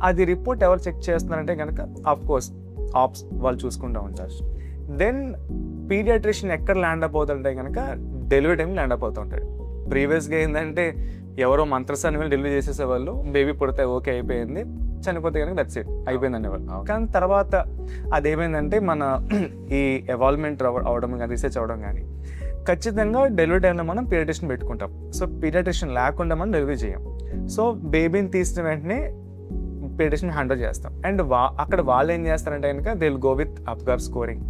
అది రిపోర్ట్ ఎవరు చెక్ చేస్తున్నారంటే కనుక ఆఫ్ కోర్స్ ఆప్స్ వాళ్ళు చూసుకుంటూ ఉంటారు. దెన్ పీడియాట్రిషియన్ ఎక్కడ ల్యాండ్ అప్ అవుతుంటే కనుక డెలివరీ టైం ల్యాండ్ అప్ అవుతూ ఉంటాడు. ప్రీవియస్గా ఏంటంటే ఎవరో మంత్రసాన్ని వెళ్ళి డెలివరీ చేసేసేవాళ్ళు, బేబీ పుడితే ఓకే అయిపోయింది, చనిపోతే కనుక దట్స్ ఇట్ అయిపోయింది అనేవాళ్ళు. కానీ తర్వాత అదేమైందంటే మన ఈ ఎవాల్వ్మెంట్ అవడం కానీ, రీసెర్చ్ అవ్వడం కానీ ఖచ్చితంగా డెలివరీ టైంలో మనం పీడియాట్రిషియన్ పెట్టుకుంటాం. సో పీడియాట్రిషియన్ లేకుండా మనం డెలివరీ చేయం. సో బేబీని తీసిన వెంటనే పీడియాట్రిషియన్ హ్యాండిల్ చేస్తాం. అండ్ అక్కడ వాళ్ళు ఏం చేస్తారంటే కనుక they will go with Apgar scoring.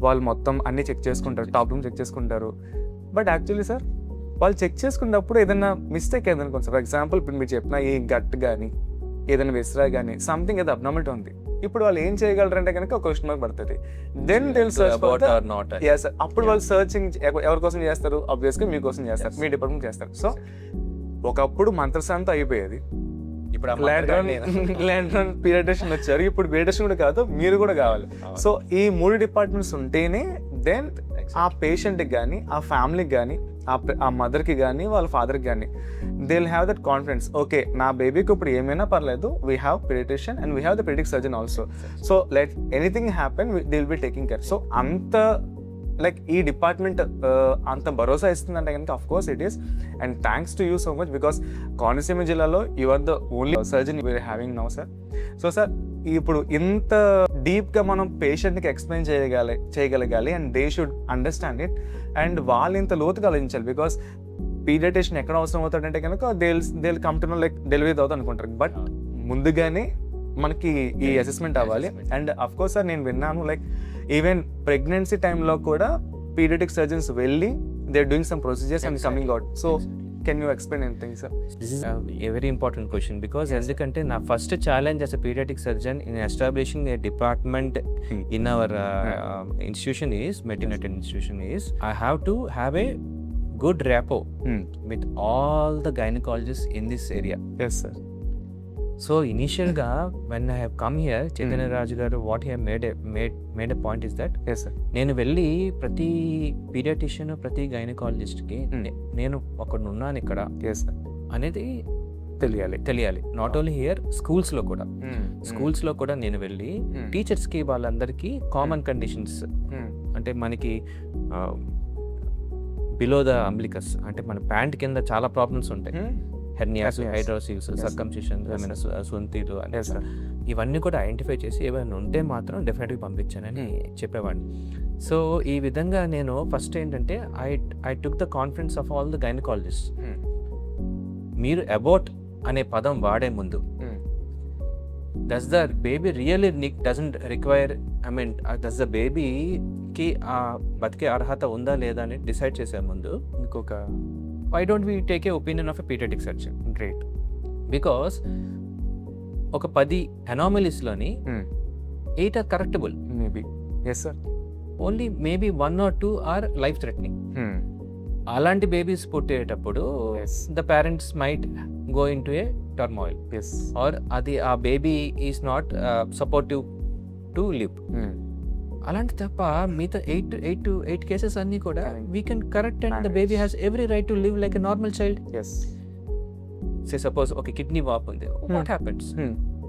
వాళ్ళు మొత్తం అన్నీ చెక్ చేసుకుంటారు, టాప్ రూమ్ చెక్ చేసుకుంటారు. బట్ యాక్చువల్లీ సార్ వాళ్ళు చెక్ చేసుకున్నప్పుడు ఏదైనా మిస్టేక్ ఏదైనా అనుకోండి సార్. ఫర్ ఎగ్జాంపుల్ ఇప్పుడు మీరు చెప్పిన ఈ గట్ కానీ ఏదైనా విస్రా కానీ సంథింగ్ ఏదో అబ్నార్మల్ ఉంది. ఇప్పుడు వాళ్ళు ఏం చేయగలరంటే కనుక ఒక క్వశ్చన్ మార్క్ పడుతుంది. Then they will search for yes అప్పుడు వాళ్ళు సర్చింగ్ ఎవరి కోసం చేస్తారు? ఆబ్వియస్గా మీకోసం చేస్తారు, మీ డిపార్ట్మెంట్ చేస్తారు. సో ఒకప్పుడు మంత్రసాంతో అయిపోయేది, ఇప్పుడు పీడియాట్రిషియన్ వచ్చారు, ఇప్పుడు పీడియాట్రిషియన్ కూడా కాదు మీరు కూడా కావాలి. సో ఈ 3 డిపార్ట్మెంట్స్ ఉంటేనే దెన్ ఆ పేషెంట్కి కానీ, ఆ ఫ్యామిలీకి కానీ, ఆ మదర్కి కానీ, వాళ్ళ ఫాదర్కి కానీ they will have that confidence. Okay నా బేబీకి ఇప్పుడు ఏమైనా పర్లేదు, we have paediatrician and we have the paediatric surgeon also. So let anything happen they will be taking care. So అంత లైక్ ఈ డిపార్ట్మెంట్ అంత భరోసా ఇస్తుందంటే కనుక of course it is. And thanks to you so much because Konaseema జిల్లాలో you are the only surgeon we are having now sir. So sir ఇప్పుడు ఇంత డీప్గా మనం పేషెంట్కి ఎక్స్ప్లెయిన్ చేయగలగాలి and they should understand it. And వాళ్ళు ఇంత లోతుగా ఆలోచించాలి. బికాస్ పీడియాట్రిషియన్ ఎక్కడ అవసరం అవుతాడంటే కనుక they come to know like delivery అవుతుంది అనుకుంటారు. బట్ ముందుగానే మనకి ఈ అసెస్మెంట్ అవ్వాలి. అండ్ అఫ్ కోర్స్ సార్ నేను విన్నాను లైక్ ఈవెన్ ప్రెగ్నెన్సీ టైంలో కూడా పీడియాట్రిక్ సర్జన్స్ వెళ్ళి they are doing some procedures and coming out. So can you explain anything sir? This is a very important question because ఎందుకంటే నా first challenge as a paediatric surgeon in establishing a department in our institution is maternity institution is I have to have a good rapport with all the gynecologists in this area. Yes sir. So initialగా when I have come here, Chaitanya Raju garu what he have made a point is that yes sir నేను వెళ్ళి ప్రతి paediatrician, ప్రతి గైనకాలజిస్ట్కి నేను ఒకడు ఉన్నాను ఇక్కడ yes sir అనేది తెలియాలి. నాట్ ఓన్లీ హియర్, స్కూల్స్లో కూడా నేను వెళ్ళి టీచర్స్కి వాళ్ళందరికీ కామన్ కండిషన్స్ అంటే మనకి బిలో ద అంబ్లికస్ అంటే మన ప్యాంట్ కింద చాలా ప్రాబ్లమ్స్ ఉంటాయి. హెర్నియాస్, హైడ్రోసిస్, సర్కంసిషన్, సుంతీలు అంటే ఇవన్నీ కూడా ఐడెంటిఫై చేసి ఏమైనా ఉంటే మాత్రం డెఫినెట్గా పంపించానని చెప్పేవాడిని. సో ఈ విధంగా నేను ఫస్ట్ ఏంటంటే I took the confidence of all the gynaecologist. మీరు అబౌట్ అనే పదం వాడే ముందు does the baby really doesn't require does the బేబీకి ఆ బతికే అర్హత ఉందా లేదా అని డిసైడ్ చేసే ముందు ఇంకొక why don't we take a opinion of a pediatric surgeon? Great. Because ఒక 10 anomaliesలోని 8 are correctable. Maybe. Yes sir. Only maybe 1 or 2 are life threatening. అలాంటి babies పుట్టేటప్పుడు the parents might go into a turmoil. Yes. Or అది ఆ baby is not supportive to live. అలాంటి తప్ప మిగతా 8 cases అన్నీ కూడా we can correct and the baby has every right to live like a normal child. Say suppose ఒక kidney వాప్ ఉంది, what happens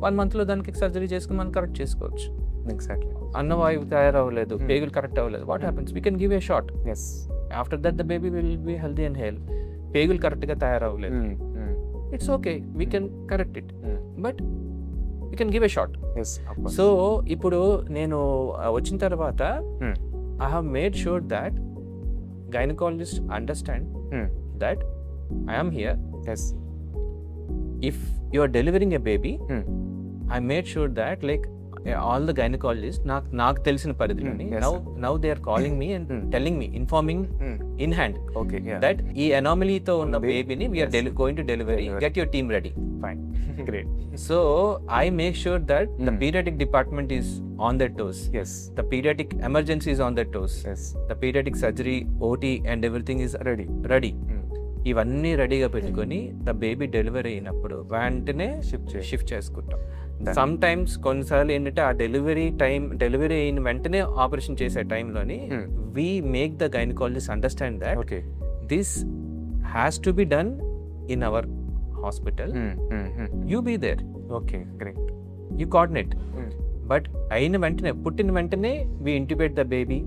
1 monthలో దానికి సర్జరీ చేసుకుని మనం కరెక్ట్ చేసుకోవచ్చు. ఎగ్జాక్ట్లీ. అన్నవాయువు తయారవ్వలేదు, పేగులు కరెక్ట్ అవ్వలేదు, what happens we can give a shot. After that the baby will be healthy and health. పేగులు కరెక్ట్గా తయారవ్వలేదు, it's okay, we can correct it, but you can give a shot. So ఇప్పుడు నేను వచ్చిన తర్వాత I have made sure that gynaecologist understand that I am here. If you are delivering a baby, I made sure that like all the gynaecologist నాకు తెలిసిన పరిధిలోని now they are calling me and telling me informing in hand okay that ఈ అనామలీతో ఉన్న బేబీని we are going to delivery, get your team ready. Fine, great. So I make sure that the pediatric department is on their toes. Yes. The pediatric emergency is on their toes. Yes. The pediatric surgery, OT and everything is Ready. ready. ఇవన్నీ రెడీగా పెట్టుకొని the baby delivery అయినప్పుడు వెంటనే shift చేసుకుంటాం. Some times కొన్నిసార్లు ఏంటంటే ఆ delivery అయిన వెంటనే ఆపరేషన్ చేసే టైంలోని we make the gynaecologist understand that okay this has to be done in our hospital. You be there, okay, great. You coordinate. But అయిన వెంటనే పుట్టిన వెంటనే we intubate the baby,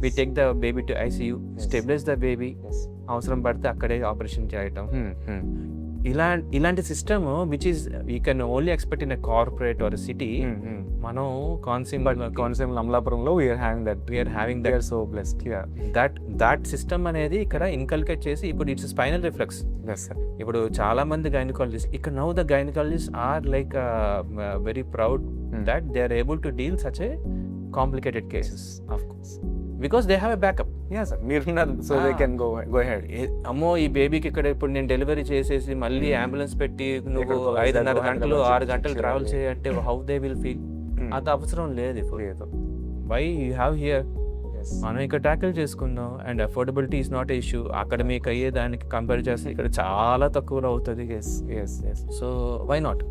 we take the baby to ICU, stabilize the baby, అవసరం పడితే అక్కడే operation చేయటం. ఇలాంటి system which is you can only expect in a corporate or city. మనం కోనసీమ అమలాపురంలో we are having that so blessed. That system అనేది ఇక్కడ inculcate చేసి ఇప్పుడు ఇట్స్ స్పైనల్ రిఫ్లెక్స్. ఇప్పుడు చాలా మంది గైనకాలజిస్ట్ ఇక్కడ now the gynaecologist are like very proud that they are able to deal such a complicated cases of course because they have a backup. Yeah sir, మీరున్నారు, so they can go ahead. అమ్మో ఈ బేబీకి ఇక్కడ ఇప్పుడు నేను delivery చేసేసి మళ్ళీ ambulance పెట్టి నువ్వు 5.5 గంటలు 6 గంటలు ట్రావెల్ చేయంటే హౌ దే విల్ ఫీల్. అది అవసరం లేదు ఇప్పుడు. వై యూ హ్యావ్ హియర్, మనం ఇక్కడ ట్యాకిల్ చేసుకుందాం. And affordability is not issue. అక్కడ మీకు అయ్యేదానికి కంపేర్ చేస్తే ఇక్కడ చాలా తక్కువలో అవుతుంది. So why not?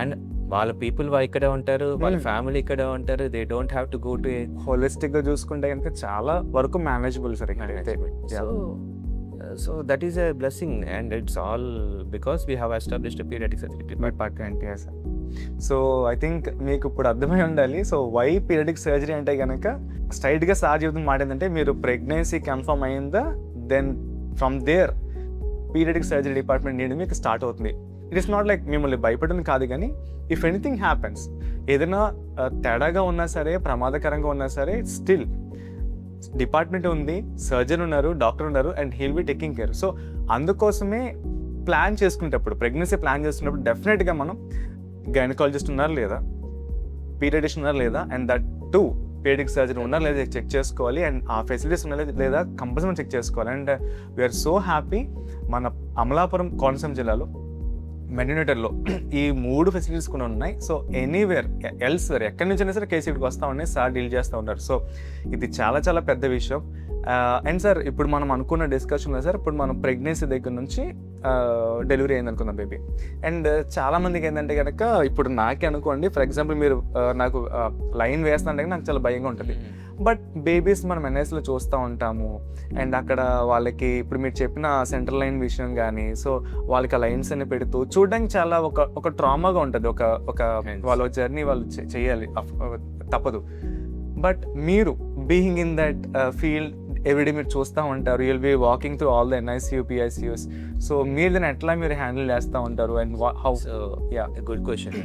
అండ్ వాళ్ళ పీపుల్ ఇక్కడే ఉంటారు, వాళ్ళ ఫ్యామిలీ ఇక్కడే ఉంటారు. They don't have to go to holistic గా చూసుకుంటే కనుక చాలా వరకు మేనేజబుల్ సార్ ఇక్కడైతే. So that is a blessing and it's all because we have established paediatric surgery department. So I think మీకు ఇప్పుడు అర్థమై ఉండాలి. సో వై పీడియాట్రిక్ సర్జరీ అంటే కనుక స్ట్రైట్ గా సార్ చెబుతున్న మాట ఏంటంటే మీరు ప్రెగ్నెన్సీ కన్ఫర్మ్ అయిందా, then from there paediatric surgery department need మీకు స్టార్ట్ అవుతుంది. ఇట్ ఇస్ నాట్ లైక్ మిమ్మల్ని భయపడడం కాదు, కానీ ఇఫ్ ఎనీథింగ్ హ్యాపెన్స్, ఏదైనా తేడాగా ఉన్నా సరే, ప్రమాదకరంగా ఉన్నా సరే, స్టిల్ డిపార్ట్మెంట్ ఉంది, సర్జన్ ఉన్నారు, డాక్టర్ ఉన్నారు, and he'll be taking care. So అందుకోసమే ప్లాన్ చేసుకునేటప్పుడు, ప్రెగ్నెన్సీ ప్లాన్ చేసుకున్నప్పుడు డెఫినెట్గా మనం గైనకాలజిస్ట్ ఉన్నారు లేదా, పీడియాట్రిషియన్ ఉన్నారు లేదా, and that too paediatric surgery ఉన్నారు లేదా చెక్ చేసుకోవాలి. అండ్ ఆ ఫెసిలిటీస్ ఉన్నా లేదా కంపల్సరీ చెక్ చేసుకోవాలి. అండ్ వీఆర్ సో హ్యాపీ మన అమలాపురం కోనసీమ జిల్లాలో మెడినేటర్లో ఈ 3 ఫెసిలిటీస్ కూడా ఉన్నాయి. సో ఎనీవేర్ ఎల్స్వేర్ ఎక్కడి నుంచి అయినా సరే కేసీకి వస్తూ ఉన్నాయి, సార్ డీల్ చేస్తూ ఉన్నారు. సో ఇది చాలా చాలా పెద్ద విషయం. అండ్ సార్ ఇప్పుడు మనం అనుకున్న డిస్కషన్లో సార్ ఇప్పుడు మనం ప్రెగ్నెన్సీ దగ్గర నుంచి డెలివరీ అయింది అనుకుందాం బేబీ. అండ్ చాలా మందికి ఏంటంటే కనుక ఇప్పుడు నాకే అనుకోండి, ఫర్ ఎగ్జాంపుల్ మీరు నాకు లైన్ వేస్తుంటే నాకు చాలా భయంగా ఉంటుంది. బట్ బేబీస్ మనం ఎన్ఎస్లో చూస్తూ ఉంటాము. అండ్ అక్కడ వాళ్ళకి ఇప్పుడు మీరు చెప్పిన సెంట్రల్ లైన్ విషయం కానీ, సో వాళ్ళకి ఆ లైన్స్ అన్ని పెడుతూ చూడడానికి చాలా ఒక ట్రామాగా ఉంటుంది. ఒక వాళ్ళ జర్నీ వాళ్ళు చేయాలి, తప్పదు. బట్ మీరు being in that field everyday మీరు చూస్తూ ఉంటారు, you'll be walking through all the NICU, PICUs. So మీరు దాన్ని ఎట్లా మీరు హ్యాండిల్ చేస్తూ ఉంటారు? And how? Good question.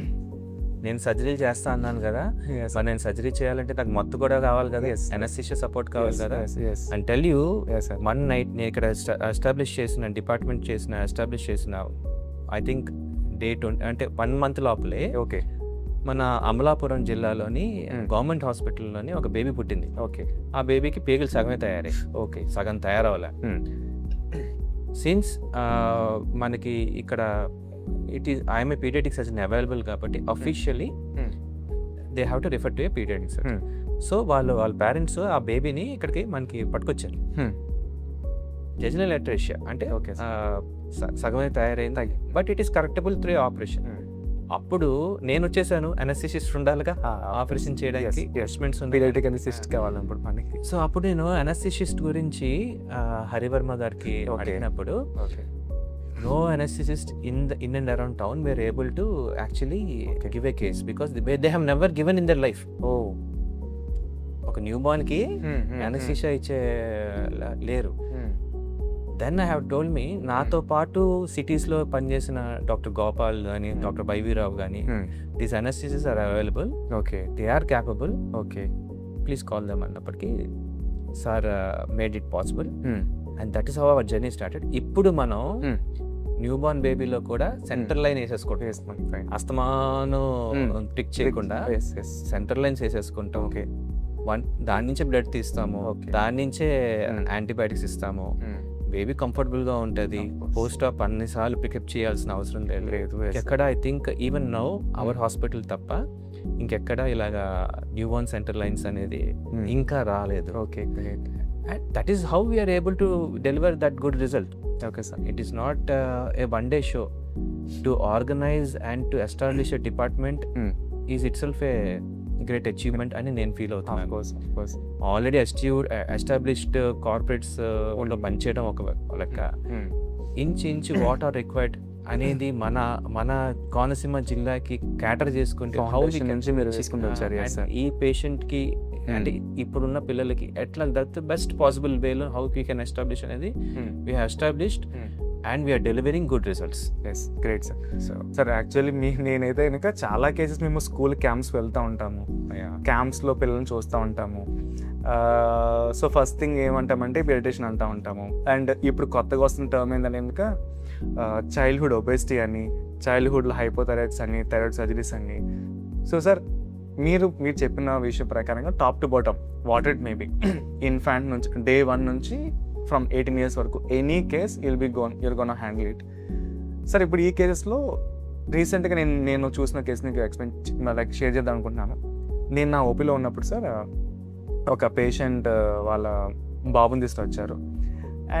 నేను సర్జరీ చేస్తా అన్నాను కదా, మరి నేను సర్జరీ చేయాలంటే నాకు మత్తు కూడా కావాలి కదా, అనస్థీషియా సపోర్ట్ కావాలి కదా. And tell you, one night నేను ఇక్కడ ఎస్టాబ్లిష్ చేసిన ఐ థింక్ డేట్ అంటే 1 month లోపలే ఓకే మన అమలాపురం జిల్లాలోని గవర్నమెంట్ హాస్పిటల్లోని ఒక బేబీ పుట్టింది. ఓకే, ఆ బేబీకి పేగులు సగమే తయారై, ఓకే సగం తయారవ్వలే. సిన్స్ మనకి ఇక్కడ I'm a paediatric surgeon available కాబట్టి officially they have to refer to a paediatric surgeon. So వాళ్ళ పేరెంట్స్ ఆ బేబీని ఇక్కడికి మనకి పట్టుకొచ్చారు. జెజినల్ అట్రేషియా అంటే సగమే తయారైంది, but it is correctable through operation. అప్పుడు నేను వచ్చేసాను, అనస్థిషిస్ట్ ఉండాలిగా ఆపరేషన్ చేయడానికి, ఇన్స్ట్రుమెంట్స్ పీడియాట్రిక్ అనస్థిషిస్ట్ కావాలన్నప్పుడు మనకి. సో అప్పుడు నేను అనస్థిషిస్ట్ గురించి హరివర్మ గారికి అడిగినప్పుడు, no anesthetist in and around town were able to actually give a case because they have never given in their life. ఒక న్యూ బార్న్ కి అనస్థిషియా ఇచ్చే లేరు. Then I have told me, నాతో పాటు సిటీస్లో పనిచేసిన డాక్టర్ గోపాల్ కానీ, డాక్టర్ బైవీరావు కానీ, these anaesthetists are available, okay they are capable, okay please call them అన్నప్పటికీ sir made it possible. And that is how our journey started. ఇప్పుడు మనం న్యూ బార్న్ బేబీలో కూడా సెంటర్ లైన్ వేసేసుకుంటాం, అస్తమాను టిక్ చేయకుండా సెంటర్ లైన్స్ వేసేసుకుంటాం. ఓకే, దాని నుంచే blood తీస్తాము, దాని నుంచే యాంటీబయాటిక్స్ ఇస్తాము. బేబీ కంఫర్టబుల్ గా ఉంటది. పోస్ట్ ఆప్ అన్నిసార్లు పికప్ చేయాల్సిన అవసరం లేదు. ఎక్కడ I think even now our hospital తప్ప ఇంకెక్కడ ఇలాగా న్యూ బార్న్ సెంటర్ లైన్స్ అనేది ఇంకా రాలేదు. Okay, great. And that is how we are able to deliver that good result. Okay, sir. It is not a one day show. To organize and to establish a department is itself a great achievement అని నేను feel అవుతున్నాను. Of course. Already established corporates లో పనిచేయడం ఒక లెక్క. Inch what are required అనేది మన కోనసీమ జిల్లాకి క్యాటర్ చేసుకుంటే ఈ పేషెంట్ కి అంటే ఇప్పుడున్న పిల్లలకి ఎట్లా దట్ బెస్ట్ పాసిబుల్ వేలో హౌ వీ కెన్ ఎస్టాబ్లిష్ అనేది we have established and we are delivering good results. Yes, great sir. Sir actually నేనైతే కనుక చాలా కేసెస్ మేము స్కూల్ క్యాంప్స్ వెళ్తూ ఉంటాము, క్యాంప్స్లో పిల్లల్ని చూస్తూ ఉంటాము. సో ఫస్ట్ థింగ్ ఏమంటామంటే పీడియాట్రిషియన్ అంటూ ఉంటాము. అండ్ ఇప్పుడు కొత్తగా వస్తున్న టర్మ్ ఏంటంటే కనుక చైల్డ్హుడ్ ఒబెసిటీ అని, చైల్డ్హుడ్లో హైపోథైరాయిడ్స్ అని, థైరాయిడ్ సర్జరీస్ అని. సో సార్ మీరు చెప్పిన విషయం ప్రకారంగా top to bottom what it may be, infant నుంచి డే 1 నుంచి ఫ్రమ్ 18 years వరకు any case you're gonna handle it. Sir ఇప్పుడు ఈ కేసెస్లో రీసెంట్గా నేను చూసిన కేసుని లైక్ షేర్ చేద్దాం అనుకుంటున్నాను. నేను నా ఓపీలో ఉన్నప్పుడు సార్ ఒక పేషెంట్ వాళ్ళ బాబుని తీసుకొచ్చారు.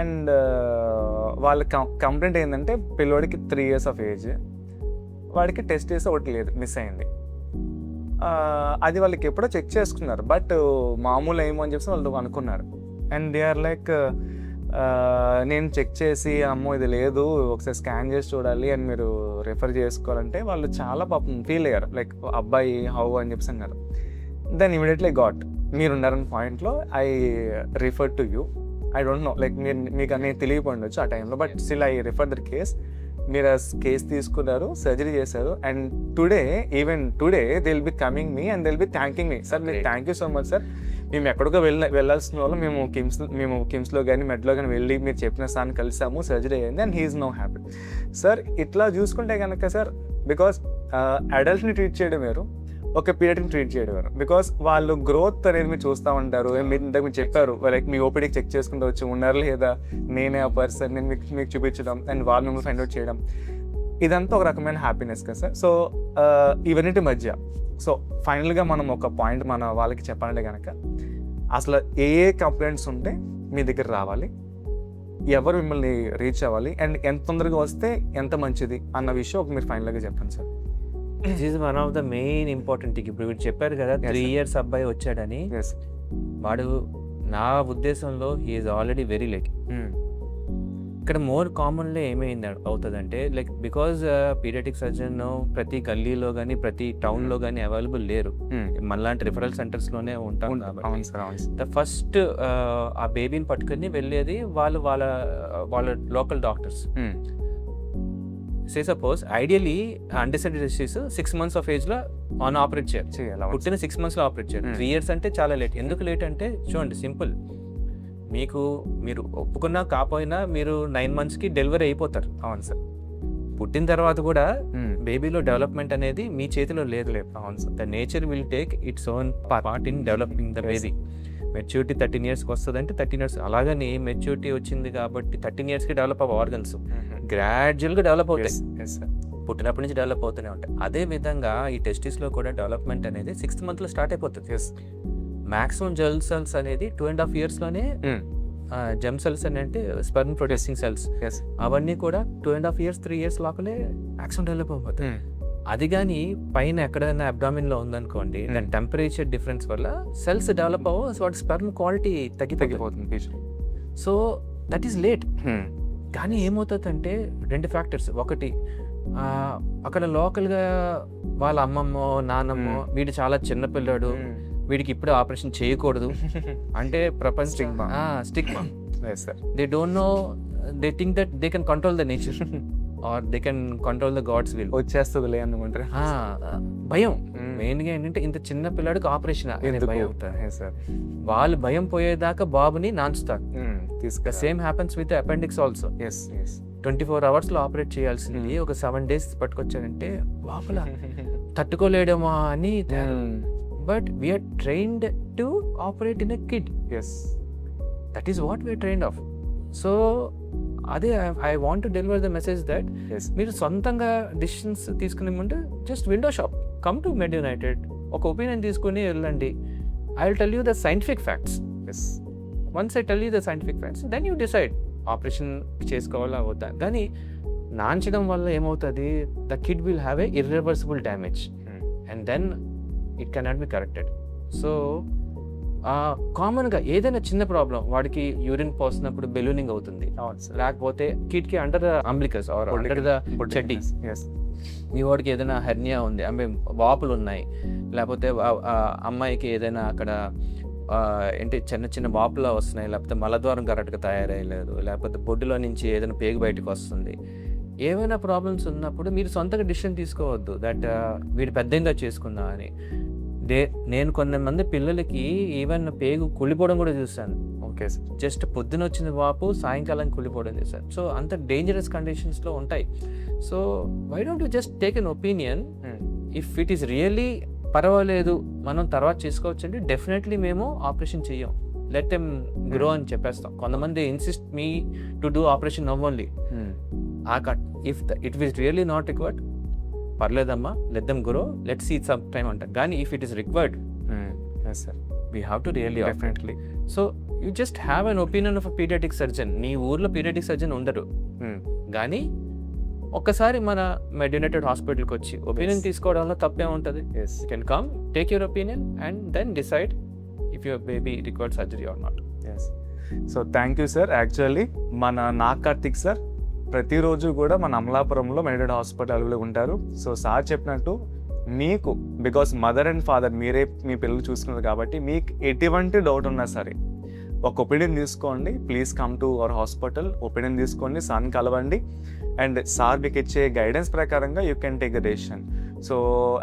అండ్ వాళ్ళ కంప్లైంట్ ఏంటంటే పిల్లోడికి 3 years ఆఫ్ ఏజ్, వాడికి టెస్ట్ చేసి ఒకటి లేదు, మిస్ అయింది. అది వాళ్ళకి ఎప్పుడో చెక్ చేసుకున్నారు, బట్ మామూలు ఏమో అని చెప్పి వాళ్ళు అనుకున్నారు. అండ్ దే ఆర్ లైక్ నేను చెక్ చేసి అమ్మో ఇది లేదు, ఒకసారి స్కాన్ చేసి చూడాలి అని మీరు రెఫర్ చేసుకోవాలంటే వాళ్ళు చాలా పాపం ఫీల్ అయ్యారు, లైక్ అబ్బాయి హౌ అని చెప్పి అన్నారు. దెన్ ఇమీడియట్లీ మీరు ఉన్నారన్న పాయింట్లో I refer to you. I don't know like మీకు అనేది తెలియకపోయిండొచ్చు ఆ టైంలో, but still I refer that case. మీరు ఆ కేసు తీసుకున్నారు, సర్జరీ చేశారు. And even today they will be coming me and they will be thanking me. Sir మీరు thank you so much sir, మేము ఎక్కడికో వెళ్ళాల్సిన వాళ్ళు మేము కిమ్స్లో కానీ మెడ్లో కానీ వెళ్ళి మీరు చెప్పిన స్థానం కలిసాము, సర్జరీ అయ్యింది and he's no happy. Sir ఇట్లా చూసుకుంటే కనుక సార్, బికాస్ అడల్ట్ని ట్రీట్ చేయడం వేరు, ఒక పీరియడ్ని ట్రీట్ చేయడం వేరు. బికాస్ వాళ్ళు గ్రోత్ అనేది మీరు చూస్తూ ఉంటారు. మీరు చెప్పారు లైక్ మీ ఓపీడీకి చెక్ చేసుకుంటూ వచ్చి ఉన్నారు లేదా, నేనే ఆ పర్సన్, నేను మీకు చూపించడం అండ్ వాళ్ళు మిమ్మల్ని ఫైండ్ అవుట్ చేయడం, ఇదంతా ఒక రకమైన హ్యాపీనెస్ కదా సార్. సో ఇవన్నిటి మధ్య సో ఫైనల్గా మనం ఒక పాయింట్ మన వాళ్ళకి చెప్పాలంటే కనుక, అసలు ఏ కంప్లైంట్స్ ఉంటే మీ దగ్గర రావాలి, ఎవరు మిమ్మల్ని రీచ్ అవ్వాలి, అండ్ ఎంత తొందరగా వస్తే ఎంత మంచిది అన్న విషయం మీరు ఫైనల్గా చెప్పండి sir. This is one of the main important thing. ఇప్పుడు మీరు చెప్పారు కదా 3 years అబ్బాయి వచ్చాడని, వాడు నా ఉద్దేశంలో హీఈస్ ఆల్రెడీ వెరీ లేట్. ఇక్కడ మోర్ కామన్లీ ఏమైంది అవుతుందంటే లైక్ బికాజ్ పీడియాట్రిక్ సర్జన్ ప్రతి గల్లీలో కానీ ప్రతి టౌన్లో కానీ అవైలబుల్ లేరు, మనలాంటి రిఫరల్ సెంటర్స్లోనే ఉంటాం కాబట్టి ద ఫస్ట్ ఆ బేబీని పట్టుకుని వెళ్ళేది వాళ్ళ local doctors. Say suppose ideally understand disease 6 months of ఏజ్లో ఆపరేట్ చేయాలి, పుట్టిన 6 months ఆపరేట్ చేయాలి. 3 years అంటే చాలా లేట్. ఎందుకు లేట్ అంటే చూడండి సింపుల్, మీరు ఒప్పుకున్నా కాపోయినా మీరు 9 monthsకి డెలివరీ అయిపోతారు. అవును సార్. పుట్టిన తర్వాత కూడా బేబీలో డెవలప్మెంట్ అనేది మీ చేతిలో లేదు. అవును sir. The nature will take its own part in developing the baby. Maturity 13 yearsకి వస్తుంది అంటే 13 years, అలాగని మెచ్యూరిటీ వచ్చింది కాబట్టి 13 yearsకి డెవలప్ అవ్వ ఆర్గన్స్ గ్రాడ్యువల్గా డెవలప్ అవుతాయి, పుట్టినప్పటి నుంచి డెవలప్ అవుతూనే ఉంటాయి. అదే విధంగా ఈ టెస్టిస్లో కూడా డెవలప్మెంట్ అనేది 6th monthలో స్టార్ట్ అయిపోతుంది. మాక్సిమం జెల్ సెల్స్ అనేది 2.5 yearsలోనే జెమ్ సెల్స్ అని అంటే స్పెర్మ్ ప్రొడ్యూసింగ్ సెల్స్, అవన్నీ కూడా 2.5 years 3 years లోపలే మాక్సిమం డెవలప్ అయిపోతుంది. అది కానీ పైన ఎక్కడైనా అబ్డామిన్లో ఉందనుకోండి, దాని టెంపరేచర్ డిఫరెన్స్ వల్ల సెల్స్ డెవలప్ అవ్వ, సో వాటి స్పెర్మ్ క్వాలిటీ తగ్గిపోతుంది. So that is late. కానీ ఏమవుతుందంటే 2 factors. ఒకటి అక్కడ లోకల్గా వాళ్ళ అమ్మమ్మో నాన్నమ్మో వీడు చాలా చిన్న పిల్లాడు, వీడికి ఇప్పుడు ఆపరేషన్ చేయకూడదు అంటే stigma. They don't know, they think that they can control the nature or they can control the god's will. వచ్చేస్తుంది అనుకుంటారు. భయం మెయిన్గా ఏంటంటే ఇంత చిన్న పిల్లాడికి ఆపరేషన్ భయం. వాళ్ళు భయం పోయేదాకా బాబుని నాంచుతారు. Same happens with appendix also. 24 అవర్స్లో ఆపరేట్ చేయాల్సింది ఒక 7 days పట్టుకొచ్చాడంటే లోపల తట్టుకోలేడమా అని. But we are trained to operate in a kid. Yes, that is what we are trained of. So అదే I want to deliver the message that yes, మీరు సొంతంగా decisions తీసుకునే ముందు just window shop, come to Med United, ఒక opinion తీసుకుని వెళ్ళండి. I will tell you the scientific facts. Yes. Once I tell you the scientific facts then you decide operation చేసుకోవాలా వద్దా. కానీ నాంచడం వల్ల ఏమవుతుంది, the kid will have a irreversible damage and then it cannot be corrected. So కామన్గా ఏదైనా చిన్న problem, వాడికి యూరిన్ పోసినప్పుడు బెలూనింగ్ అవుతుంది, లేకపోతే కిడ్కి under the umbilicus or under the చెడ్డీ, మీ వాడికి ఏదైనా హెర్నియా ఉంది, అంటే వాపులు ఉన్నాయి, లేకపోతే అమ్మాయికి ఏదైనా అక్కడ ఏంటి చిన్న చిన్న వాపులా వస్తున్నాయి, లేకపోతే మలద్వారం కరెక్ట్గా తయారయ్యలేదు, లేకపోతే బొడ్డులో నుంచి ఏదైనా పేగు బయటకు వస్తుంది, ఏమైనా ప్రాబ్లమ్స్ ఉన్నప్పుడు మీరు సొంతగా డిసిషన్ తీసుకోవద్దు దట్ వీడు పెద్దగా చేసుకుందా అని. నేను కొంతమంది పిల్లలకి ఈవెన్ పేగు కుళ్ళిపోవడం కూడా చూస్తాను. Okay sir. జస్ట్ పొద్దున వచ్చిన వాపు సాయంకాలం కుళ్ళిపోవడం చేశారు. సో అంత డేంజరస్ కండిషన్స్లో ఉంటాయి. So why don't you just take an opinion. If it is really పర్వాలేదు మనం తర్వాత చేసుకోవచ్చు అంటే డెఫినెట్లీ మేము ఆపరేషన్ చెయ్యం, లెట్ దెమ్ గ్రో అని చెప్పేస్తాం. కొంతమంది insist me to do operation now only. ఆ కట్ if it is really not required, పర్లేదమ్మా, let them grow, let see some time అంటారు. కానీ if it is required, we have to really definitely. So you just have an opinion of a paediatric surgeon. నీ ఊర్లో paediatric surgeon ఉండరు, కానీ ఒక్కసారి మన మెడ్ United హాస్పిటల్కి వచ్చి ఒపీనియన్ తీసుకోవడంలో తప్పే ఉంటుంది. You can come, take your opinion and then decide if your baby required surgery or not. So thank you sir. Actually మన నాగ్ కార్తిక్ సార్ ప్రతిరోజు కూడా మన అమలాపురంలో మెడిటెడ్ హాస్పిటల్లో ఉంటారు. సో సార్ చెప్పినట్టు మీకు బికాస్ మదర్ అండ్ ఫాదర్ మీరే మీ పిల్లలు చూసుకున్నారు కాబట్టి మీకు ఎటువంటి డౌట్ ఉన్నా సరే ఒక ఒపీనియన్ తీసుకోండి. Please come to our hospital, opinion తీసుకోండి, సార్ని కలవండి అండ్ సార్ మీకు ఇచ్చే గైడెన్స్ ప్రకారంగా you can take the decision. So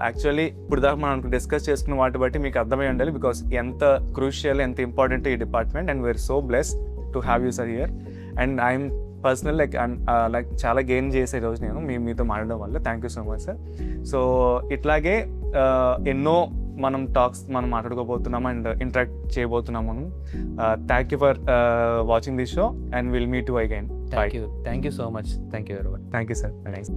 actually ఇప్పుడు దాకా మనం డిస్కస్ చేసుకున్న వాటి బట్టి మీకు అర్థమై ఉండాలి బికాస్ ఎంత క్రూషియల్, ఎంత ఇంపార్టెంట్ ఈ department and we are so blessed to have you sir here. And I'm personal like చాలా గెయిన్ చేసే రోజు నేను మీతో మాట్లాడడం వల్ల. Thank you so much sir. So ఇట్లాగే ఎన్నో మనం టాక్స్ మనం మాట్లాడుకోబోతున్నాం అండ్ ఇంటరాక్ట్ చేయబోతున్నాం మనం. Thank you for watching this show and will meet you again. Thank you so much. Thank you everyone. Thank you sir. Nice.